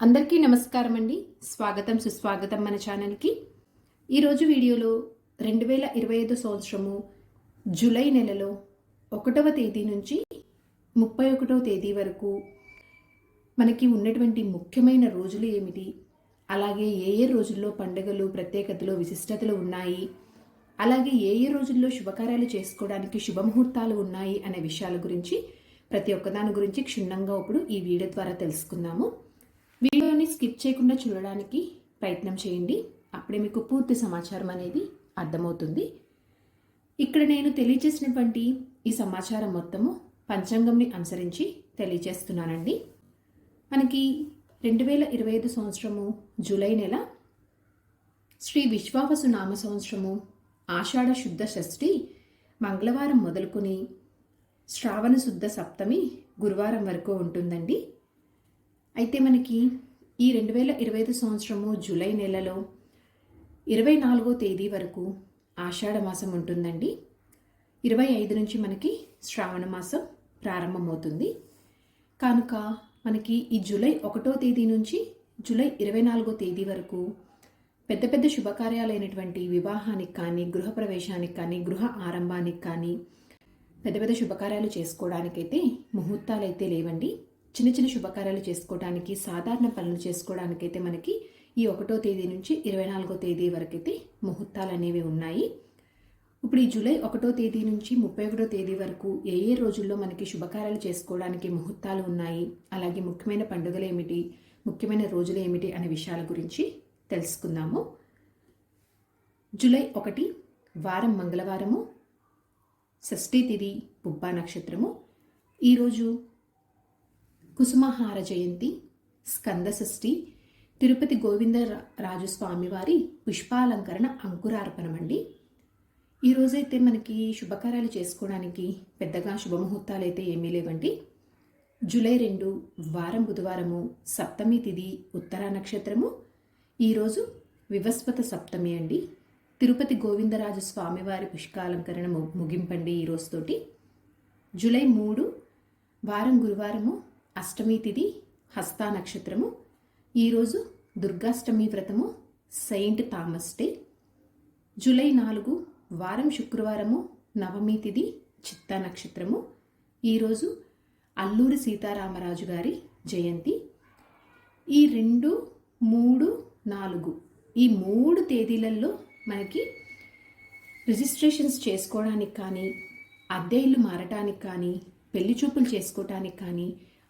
అందరికీ నమస్కారం అండి. స్వాగతం సుస్వాగతం మన ఛానల్కి. ఈరోజు వీడియోలో 2025 సంవత్సరము జూలై నెలలో 1వ తేదీ నుంచి 31వ తేదీ వరకు మనకి ఉన్నటువంటి ముఖ్యమైన రోజులు ఏమిటి, అలాగే ఏ ఏ రోజుల్లో పండుగలు ప్రత్యేకతలు విశిష్టతలు ఉన్నాయి, అలాగే ఏ ఏ రోజుల్లో శుభకార్యాలు చేసుకోవడానికి శుభముహూర్తాలు ఉన్నాయి అనే విషయాల గురించి ప్రతి ఒక్కదాని గురించి క్షుణ్ణంగా ఇప్పుడు ఈ వీడియో ద్వారా తెలుసుకుందాము. వీడియోని స్కిప్ చేయకుండా చూడడానికి ప్రయత్నం చేయండి. అప్పుడే మీకు పూర్తి సమాచారం అనేది అర్థమవుతుంది. ఇక్కడ నేను తెలియజేసినటువంటి ఈ సమాచారం మొత్తము పంచాంగంని అనుసరించి తెలియజేస్తున్నానండి. మనకి 2025 సంవత్సరము జూలై నెల శ్రీ విశ్వావసు నామ సంవత్సరము ఆషాఢ శుద్ధ షష్ఠి మంగళవారం మొదలుకొని శ్రావణ శుద్ధ సప్తమి గురువారం వరకు ఉంటుందండి. అయితే మనకి ఈ 2025 సంవత్సరము జూలై నెలలో 24వ తేదీ వరకు ఆషాఢ మాసం ఉంటుందండి. 25 నుంచి మనకి శ్రావణ మాసం ప్రారంభమవుతుంది. కనుక మనకి ఈ జూలై 1వ తేదీ నుంచి జూలై 24వ తేదీ వరకు పెద్ద పెద్ద శుభకార్యాలైనటువంటి వివాహానికి కానీ, గృహప్రవేశానికి కానీ, గృహ ఆరంభానికి కానీ పెద్ద పెద్ద శుభకార్యాలు చేసుకోవడానికైతే ముహూర్తాలు అయితే లేవండి. చిన్న చిన్న శుభకార్యాలు చేసుకోవడానికి, సాధారణ పనులు చేసుకోవడానికైతే మనకి ఈ 1వ తేదీ నుంచి 24వ తేదీ వరకు అయితే ముహూర్తాలు అనేవి ఉన్నాయి. ఇప్పుడు ఈ జూలై 1వ తేదీ నుంచి 31వ తేదీ వరకు ఏ ఏ రోజుల్లో మనకి శుభకార్యాలు చేసుకోవడానికి ముహూర్తాలు ఉన్నాయి, అలాగే ముఖ్యమైన పండుగలు ఏమిటి, ముఖ్యమైన రోజులు ఏమిటి అనే విషయాల గురించి తెలుసుకుందాము. జూలై 1 వారం మంగళవారము, షష్ఠీ తిథి పుబ్బా నక్షత్రము. ఈరోజు కుసుమహార జయంతి, స్కంద షష్ఠి, తిరుపతి గోవిందరాజు స్వామివారి పుష్పాలంకరణ అంకురార్పణం అండి. ఈరోజైతే మనకి శుభకార్యాలు చేసుకోవడానికి పెద్దగా శుభముహూర్తాలు అయితే ఏమీ లేవండి. జూలై 2 వారం బుధవారము, సప్తమి తిథి ఉత్తరా నక్షత్రము. ఈరోజు వివస్వత సప్తమి అండి. తిరుపతి గోవిందరాజు స్వామివారి పుష్పాలంకరణ ముగింపండి ఈ రోజుతోటి. జూలై 3 వారం గురువారము, అష్టమి తిథి హస్తా నక్షత్రము. ఈరోజు దుర్గాష్టమి వ్రతము, సెయింట్ థామస్ డే. జూలై 4 వారం శుక్రవారము, నవమి తిథి చిత్తా నక్షత్రము. ఈరోజు అల్లూరి సీతారామరాజు గారి జయంతి. ఈ 2, 3, 4 ఈ 3 తేదీలలో మనకి రిజిస్ట్రేషన్స్ చేసుకోవడానికి కానీ, అద్దె ఇల్లు మారటానికి కానీ, పెళ్లి చూపులు చేసుకోవటానికి కానీ,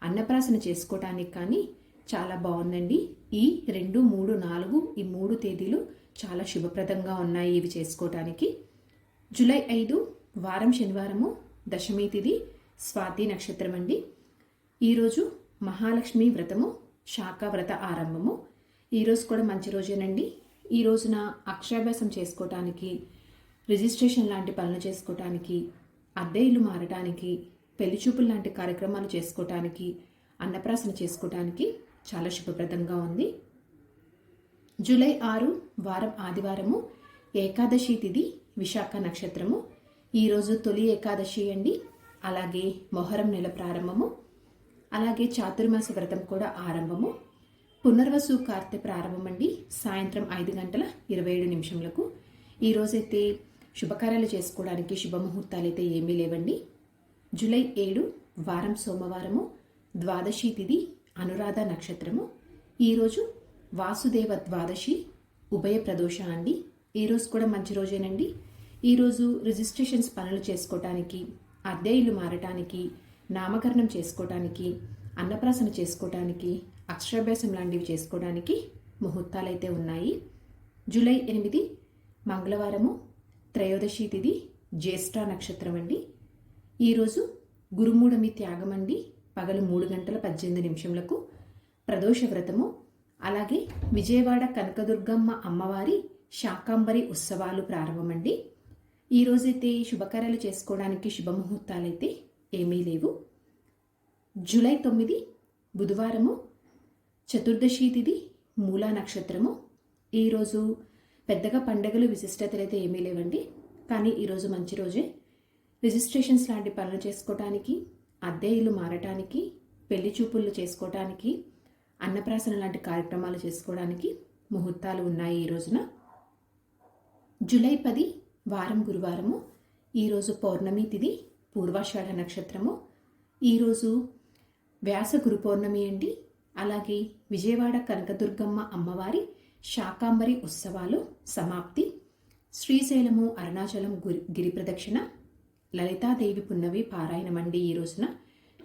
అన్నప్రాసన చేసుకోవటానికి కానీ చాలా బాగుందండి. ఈ 2, 3, 4 ఈ 3 తేదీలు చాలా శుభప్రదంగా ఉన్నాయి ఇవి చేసుకోవటానికి. జూలై 5 వారం శనివారము, దశమి తిథి స్వాతి నక్షత్రం అండి. ఈరోజు మహాలక్ష్మి వ్రతము, శాఖ వ్రత ఆరంభము. ఈరోజు కూడా మంచి రోజేనండి. ఈ రోజున అక్షరాభ్యాసం చేసుకోవటానికి, రిజిస్ట్రేషన్ లాంటి పనులు చేసుకోవటానికి, అద్దె ఇల్లు మారటానికి, పెళ్లి చూపులు లాంటి కార్యక్రమాలు చేసుకోవటానికి, అన్నప్రాసన చేసుకోవటానికి చాలా శుభప్రదంగా ఉంది. జూలై 6 వారం ఆదివారము, ఏకాదశి తిథి విశాఖ నక్షత్రము. ఈరోజు తొలి ఏకాదశి అండి. అలాగే మొహరం నెల ప్రారంభము, అలాగే చాతుర్మాస వ్రతం కూడా ఆరంభము. పునర్వసు కార్తె ప్రారంభం అండి, సాయంత్రం 5:27 ఈరోజైతే శుభకార్యాలు చేసుకోవడానికి శుభముహూర్తాలు అయితే ఏమీ లేవండి. జూలై 7 వారం సోమవారము, ద్వాదశి తిథి అనురాధ నక్షత్రము. ఈరోజు వాసుదేవ ద్వాదశి ఉభయ ప్రదోష అండి. ఈరోజు కూడా మంచి రోజేనండి. ఈరోజు రిజిస్ట్రేషన్స్ పనులు చేసుకోవటానికి, అద్దె ఇల్లు మారటానికి, నామకరణం చేసుకోవటానికి, అన్నప్రాసన చేసుకోవటానికి, అక్షరాభ్యాసం లాంటివి చేసుకోవడానికి ముహూర్తాలు అయితే ఉన్నాయి. జూలై 8 మంగళవారము, త్రయోదశి తిథి జ్యేష్ఠ నక్షత్రం అండి. ఈరోజు గురుమూఢమి త్యాగం అండి. పగలు 3:18 ప్రదోష వ్రతము. అలాగే విజయవాడ కనకదుర్గమ్మ అమ్మవారి శాకాంబరి ఉత్సవాలు ప్రారంభమండి. ఈరోజైతే శుభకార్యాలు చేసుకోవడానికి శుభముహూర్తాలైతే ఏమీ లేవు. జూలై 9 బుధవారము, చతుర్దశి తిథి మూలా నక్షత్రము. ఈరోజు పెద్దగా పండుగలు విశిష్టతలు అయితే ఏమీ లేవండి. కానీ ఈరోజు మంచి రోజే. రిజిస్ట్రేషన్స్ లాంటి పనులు చేసుకోవటానికి, అద్దె ఇల్లు మారటానికి, పెళ్లి చూపుళ్ళు చేసుకోవటానికి, అన్నప్రాసన లాంటి కార్యక్రమాలు చేసుకోవడానికి ముహూర్తాలు ఉన్నాయి ఈ రోజున. జూలై 10 వారం గురువారము. ఈరోజు పౌర్ణమి తిథి, పూర్వాషాఢ నక్షత్రము. ఈరోజు వ్యాస గురు పౌర్ణమి అండి. అలాగే విజయవాడ కనకదుర్గమ్మ అమ్మవారి శాకాంబరి ఉత్సవాలు సమాప్తి. శ్రీశైలము అరుణాచలం గిరి ప్రదక్షిణ, లలితాదేవి పున్నవి పారాయణం అండి ఈ రోజున.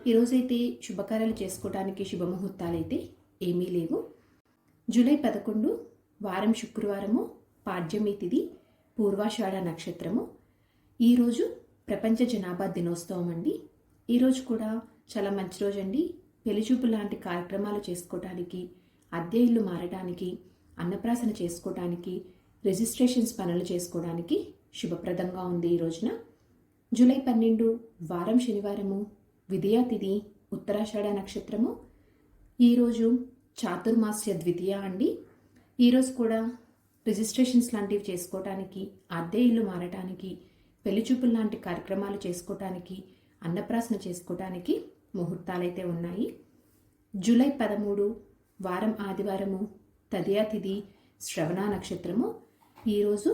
ఈరోజైతే శుభకార్యాలు చేసుకోవడానికి శుభముహూర్తాలైతే ఏమీ లేవు. జూలై 11 వారం శుక్రవారము, పాడ్యమి తిథి, పూర్వాషాఢ నక్షత్రము. ఈరోజు ప్రపంచ జనాభా దినోత్సవం అండి. ఈరోజు కూడా చాలా మంచి రోజు అండి. పెళ్లిచూపు లాంటి కార్యక్రమాలు చేసుకోవడానికి, అద్దె ఇల్లు మారడానికి, అన్నప్రాసన చేసుకోవడానికి, రిజిస్ట్రేషన్స్ పనులు చేసుకోవడానికి శుభప్రదంగా ఉంది ఈ రోజున. జూలై 12 వారం శనివారము, విద్యా తిథి, ఉత్తరాషాఢ నక్షత్రము. ఈరోజు చాతుర్మాస్య ద్వితీయ అండి. ఈరోజు కూడా రిజిస్ట్రేషన్స్ లాంటివి చేసుకోవటానికి, అద్దె ఇల్లు మారటానికి, పెళ్లిచూపులు లాంటి కార్యక్రమాలు చేసుకోవటానికి, అన్నప్రాసన చేసుకోవటానికి ముహూర్తాలైతే ఉన్నాయి. జూలై 13 వారం ఆదివారము, తదియా తిథి, శ్రవణ నక్షత్రము. ఈరోజు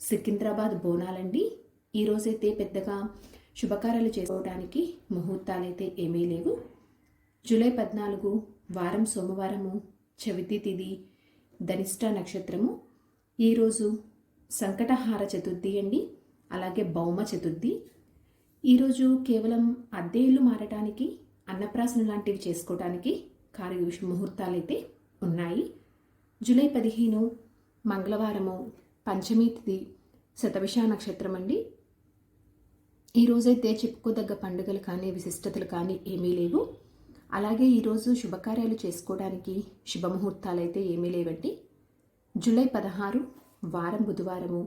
సికింద్రాబాద్ బోనాలండి. ఈరోజైతే పెద్దగా శుభకార్యాలు చేసుకోవడానికి ముహూర్తాలైతే ఏమీ లేవు. జూలై 14 వారం సోమవారము, చవితి తిథి, ధనిష్ట నక్షత్రము. ఈరోజు సంకటహార చతుర్థి అండి. అలాగే భౌమ చతుర్థి. ఈరోజు కేవలం అద్దె ఇల్లు మారటానికి, అన్నప్రాసన లాంటివి చేసుకోవడానికి ముహూర్తాలైతే ఉన్నాయి. జూలై 15 మంగళవారము, పంచమి తిథి, శతభిష నక్షత్రం అండి. ఈరోజైతే చెప్పుకోదగ్గ పండుగలు కానీ విశిష్టతలు కానీ ఏమీ లేవు. అలాగే ఈరోజు శుభకార్యాలు చేసుకోవడానికి శుభముహూర్తాలు అయితే ఏమీ లేవండి. జూలై 16 వారం బుధవారము,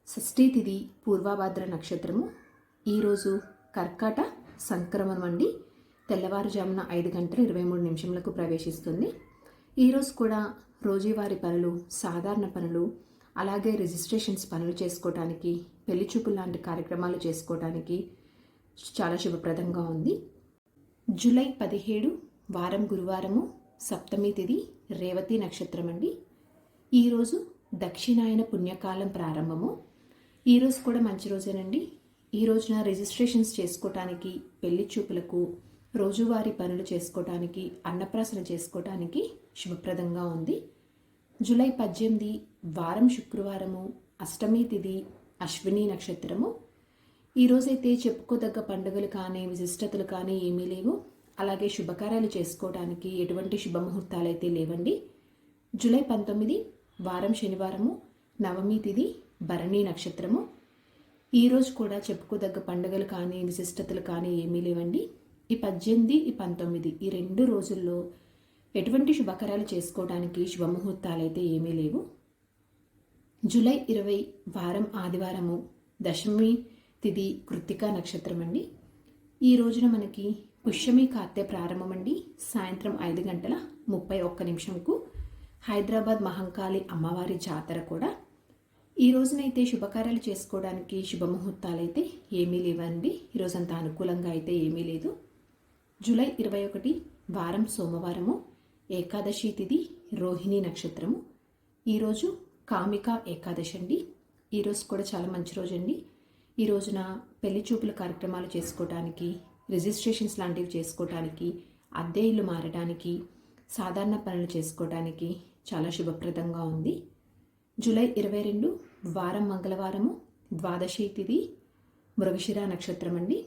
షష్ఠీ తిథి, పూర్వభాద్ర నక్షత్రము. ఈరోజు కర్కాట సంక్రమణం అండి. తెల్లవారుజామున 5:23 ప్రవేశిస్తుంది. ఈరోజు కూడా రోజువారీ పనులు, సాధారణ పనులు, అలాగే రిజిస్ట్రేషన్స్ పనులు చేసుకోవడానికి, పెళ్లిచూపులు లాంటి కార్యక్రమాలు చేసుకోవడానికి చాలా శుభప్రదంగా ఉంది. జూలై 17 వారం గురువారము, సప్తమి తిథి, రేవతి నక్షత్రం అండి. ఈరోజు దక్షిణాయన పుణ్యకాలం ప్రారంభము. ఈరోజు కూడా మంచి రోజేనండి. ఈ రోజున రిజిస్ట్రేషన్స్ చేసుకోవటానికి, పెళ్లిచూపులకు, రోజువారీ పనులు చేసుకోవటానికి, అన్నప్రాసన చేసుకోవటానికి శుభప్రదంగా ఉంది. జూలై 18 వారం శుక్రవారము, అష్టమి తిథి, అశ్విని నక్షత్రము. ఈరోజైతే చెప్పుకోదగ్గ పండుగలు కానీ విశిష్టతలు కానీ ఏమీ లేవు. అలాగే శుభకార్యాలు చేసుకోవడానికి ఎటువంటి శుభముహూర్తాలు అయితే లేవండి. జూలై 19 వారం శనివారము, నవమి తిథి, భరణి నక్షత్రము. ఈరోజు కూడా చెప్పుకోదగ్గ పండుగలు కానీ విశిష్టతలు కానీ ఏమీ లేవండి. ఈ 18, ఈ 19 ఈ 2 రోజుల్లో ఎటువంటి శుభకార్యాలు చేసుకోవడానికి శుభముహూర్తాలు అయితే ఏమీ లేవు. జూలై 20 వారం ఆదివారము, దశమి తిథి, కృత్తికా నక్షత్రం అండి. ఈ రోజున మనకి పుష్యమి కార్తె ప్రారంభం అండి. సాయంత్రం 5:31 హైదరాబాద్ మహంకాళి అమ్మవారి జాతర కూడా. ఈ రోజునైతే శుభకార్యాలు చేసుకోవడానికి శుభముహూర్తాలు అయితే ఏమీ లేవండి. ఈరోజంతా అనుకూలంగా అయితే ఏమీ లేదు. జూలై 21 వారం సోమవారము, ఏకాదశి తిథి, రోహిణి నక్షత్రము. ఈరోజు కామిక ఏకాదశి అండి. ఈరోజు కూడా చాలా మంచి రోజు అండి. ఈ రోజున పెళ్లి చూపుల కార్యక్రమాలు చేసుకోవటానికి, రిజిస్ట్రేషన్స్ లాంటివి చేసుకోవటానికి, అద్దె ఇల్లు మారడానికి, సాధారణ పనులు చేసుకోవటానికి చాలా శుభప్రదంగా ఉంది. జూలై 22 వారం మంగళవారము, ద్వాదశి తిథి, మృగశిర నక్షత్రం అండి.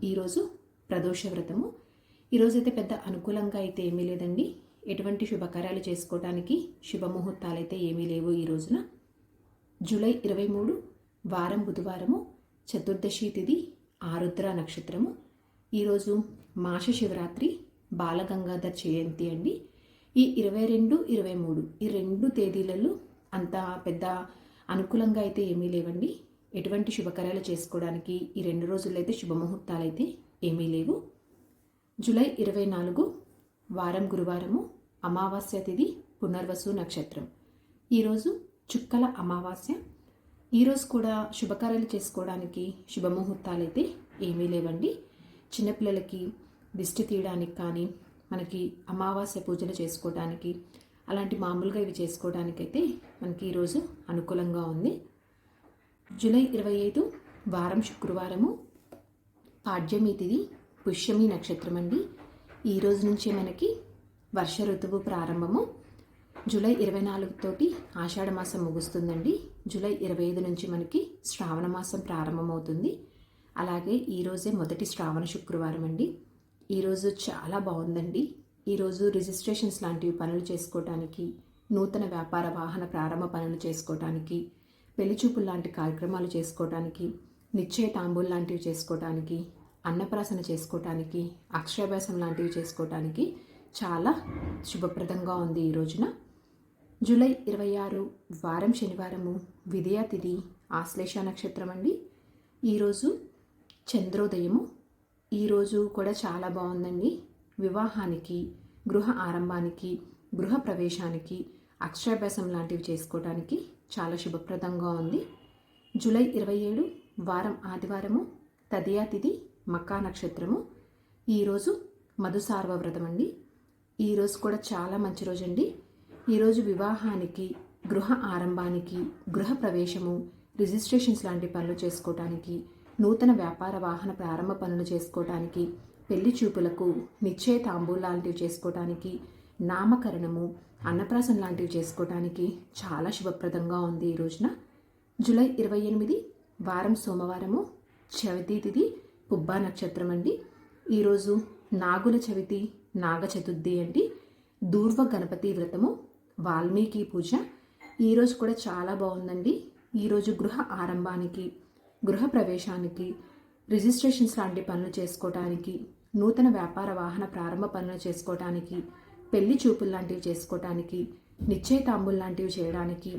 ఈరోజు ప్రదోష వ్రతము. ఈరోజైతే పెద్ద అనుకూలంగా అయితే ఏమీ లేదండి. ఎటువంటి శుభకార్యాలు చేసుకోవడానికి శుభముహూర్తాలు అయితే ఏమీ లేవు ఈ రోజున. జూలై 23 వారం బుధవారము, చతుర్దశి తిథి, ఆరుద్ర నక్షత్రము. ఈరోజు మాస శివరాత్రి, బాలగంగాధర్ జయంతి అండి. ఈ 22, 23 ఈ 2 తేదీలలో అంత పెద్ద అనుకూలంగా అయితే ఏమీ లేవండి. ఎటువంటి శుభకార్యాలు చేసుకోవడానికి ఈ 2 రోజుల్లో అయితే శుభముహూర్తాలు అయితే ఏమీ లేవు. జూలై 24 వారం గురువారము, అమావాస్య తిథి, పునర్వసు నక్షత్రం. ఈరోజు చుక్కల అమావాస్య. ఈరోజు కూడా శుభకార్యాలు చేసుకోవడానికి శుభముహూర్తాలు అయితే ఏమీ లేవండి. చిన్నపిల్లలకి దిష్టి తీయడానికి కానీ, మనకి అమావాస్య పూజలు చేసుకోవడానికి, అలాంటి మామూలుగా ఇవి చేసుకోవడానికైతే మనకి ఈరోజు అనుకూలంగా ఉంది. జూలై 25 వారం శుక్రవారము, పాడ్యమి తిథి, పుష్యమి నక్షత్రం అండి. ఈ రోజు నుంచి మనకి వర్ష ఋతువు ప్రారంభము. జూలై 24 తోటి ఆషాఢ మాసం ముగుస్తుందండి. జూలై 25 నుంచి మనకి శ్రావణ మాసం ప్రారంభమవుతుంది. అలాగే ఈరోజే మొదటి శ్రావణ శుక్రవారం అండి. ఈరోజు చాలా బాగుందండి. ఈరోజు రిజిస్ట్రేషన్స్ లాంటివి పనులు చేసుకోవటానికి, నూతన వ్యాపార వాహన ప్రారంభ పనులు చేసుకోవటానికి, పెళ్లిచూపులు లాంటి కార్యక్రమాలు చేసుకోవటానికి, నిశ్చయ తాంబూలు లాంటివి చేసుకోవటానికి, అన్నప్రాసన చేసుకోవటానికి, అక్షరాభ్యాసం లాంటివి చేసుకోవటానికి చాలా శుభప్రదంగా ఉంది ఈ రోజున. జూలై 26 వారం శనివారము, విదయ తిథి, ఆశ్లేష నక్షత్రం అండి. ఈరోజు చంద్రోదయము. ఈరోజు కూడా చాలా బాగుందండి. వివాహానికి, గృహ ఆరంభానికి, గృహ ప్రవేశానికి, అక్షరాభ్యాసం లాంటివి చేసుకోవడానికి చాలా శుభప్రదంగా ఉంది. జూలై 27 వారం ఆదివారము, తదియా తిథి, మకా నక్షత్రము. ఈరోజు మధుసార్వ వ్రతం అండి. ఈరోజు కూడా చాలా మంచి రోజు అండి. ఈరోజు వివాహానికి, గృహ ఆరంభానికి, గృహ ప్రవేశము, రిజిస్ట్రేషన్స్ లాంటి పనులు చేసుకోవటానికి, నూతన వ్యాపార వాహన ప్రారంభ పనులు చేసుకోవటానికి, పెళ్లి చూపులకు, నిశ్చయ తాంబూలు లాంటివి చేసుకోవటానికి, నామకరణము, అన్నప్రాసన లాంటివి చేసుకోవటానికి చాలా శుభప్రదంగా ఉంది ఈ రోజున. జూలై 28 వారం సోమవారము, చవితి తిథి, పుబ్బా నక్షత్రం అండి. ఈరోజు నాగుల చవితి, నాగ చతుర్థి అండి. దూర్వ గణపతి వ్రతము, వాల్మీకి పూజ. ఈరోజు కూడా చాలా బాగుందండి. ఈరోజు గృహ ఆరంభానికి, గృహ ప్రవేశానికి, రిజిస్ట్రేషన్స్ లాంటి పనులు చేసుకోవటానికి, నూతన వ్యాపార వాహన ప్రారంభ పనులు చేసుకోవటానికి, పెళ్లి చూపులు లాంటివి చేసుకోవటానికి, నిశ్చయ తాంబూలు లాంటివి చేయడానికి,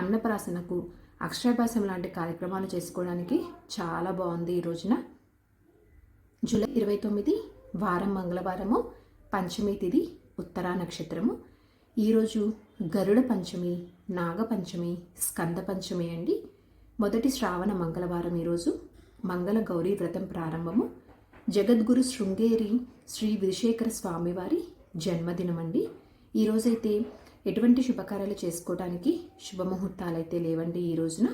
అన్నప్రాసనకు, అక్షరాభ్యాసం లాంటి కార్యక్రమాలు చేసుకోవడానికి చాలా బాగుంది ఈ రోజున. జూలై 29 వారం మంగళవారము, పంచమి తిథి, ఉత్తరా నక్షత్రము. ఈరోజు గరుడ పంచమి, నాగపంచమి, స్కంద పంచమి అండి. మొదటి శ్రావణ మంగళవారం ఈరోజు. మంగళ గౌరీ వ్రతం ప్రారంభము. జగద్గురు శృంగేరి శ్రీ విధుశేఖర స్వామివారి జన్మదినం అండి. ఈరోజైతే ఎటువంటి శుభకార్యాలు చేసుకోవడానికి శుభముహూర్తాలు అయితే లేవండి ఈ రోజున.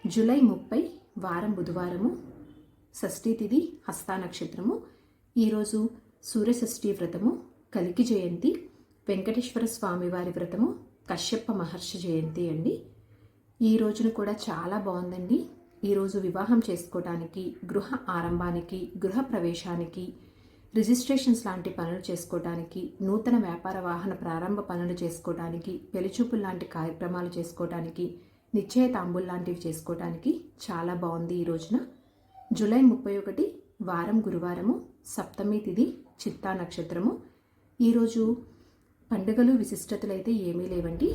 జూలై 30 వారం బుధవారము, షష్ఠీ తిథి, హస్తా నక్షత్రము. ఈరోజు సూర్యషష్ఠీ వ్రతము, కలికి జయంతి, వెంకటేశ్వర స్వామివారి వ్రతము, కశ్యప మహర్షి జయంతి అండి. ఈ రోజున కూడా చాలా బాగుందండి. ఈరోజు వివాహం చేసుకోవడానికి, గృహ ఆరంభానికి, గృహ ప్రవేశానికి, రిజిస్ట్రేషన్స్ లాంటి పనులు చేసుకోవడానికి, నూతన వ్యాపార వాహన ప్రారంభ పనులు చేసుకోవడానికి, పెళ్లిచూపులు లాంటి కార్యక్రమాలు చేసుకోవడానికి, నిశ్చయ తాంబూలు లాంటివి చేసుకోవడానికి చాలా బాగుంది ఈ రోజున. జూలై 31 వారం గురువారము, సప్తమి తిథి, చిత్తా నక్షత్రము. ఈరోజు పండుగలు విశిష్టతలు అయితే ఏమీ లేవండి.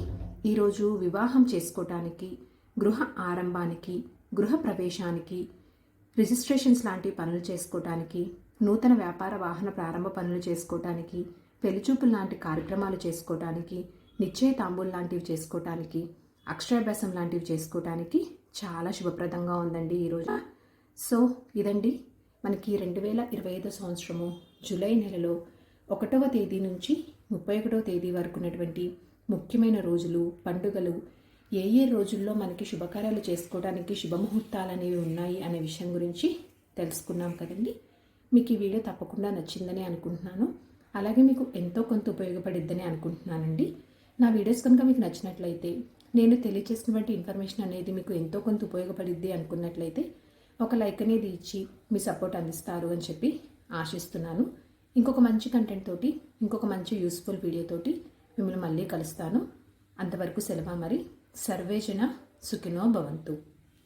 ఈరోజు వివాహం చేసుకోవటానికి, గృహ ఆరంభానికి, గృహ ప్రవేశానికి, రిజిస్ట్రేషన్స్ లాంటి పనులు చేసుకోవటానికి, నూతన వ్యాపార వాహన ప్రారంభ పనులు చేసుకోవటానికి, పెళ్లిచూపులు లాంటి కార్యక్రమాలు చేసుకోవటానికి, నిశ్చయ తాంబూలు లాంటివి చేసుకోవటానికి, అక్షరాభ్యాసం లాంటివి చేసుకోవటానికి చాలా శుభప్రదంగా ఉందండి ఈరోజు. సో ఇదండి మనకి 2025 సంవత్సరము జూలై నెలలో 1వ తేదీ నుంచి 31వ తేదీ వరకు ఉన్నటువంటి ముఖ్యమైన రోజులు, పండుగలు, ఏ రోజుల్లో మనకి శుభకార్యాలు చేసుకోవడానికి శుభముహూర్తాలు అనేవి ఉన్నాయి అనే విషయం గురించి తెలుసుకున్నాం కదండి. మీకు ఈ వీడియో తప్పకుండా నచ్చిందని అనుకుంటున్నాను. అలాగే మీకు ఎంతో కొంత ఉపయోగపడిద్దని అనుకుంటున్నానండి. నా వీడియోస్ కనుక మీకు నచ్చినట్లయితే, నేను తెలియజేసినటువంటి ఇన్ఫర్మేషన్ అనేది మీకు ఎంతో కొంత ఉపయోగపడిద్ది అనుకున్నట్లయితే ఒక లైక్ అనేది ఇచ్చి మీ సపోర్ట్ అందిస్తారు అని చెప్పి ఆశిస్తున్నాను. ఇంకొక మంచి కంటెంట్ తోటి, ఇంకొక మంచి యూస్ఫుల్ వీడియోతోటి మిమ్మల్ని మళ్ళీ కలుస్తాను. అంతవరకు సెలవు మరి. సర్వేజన సుఖినో భవంతు.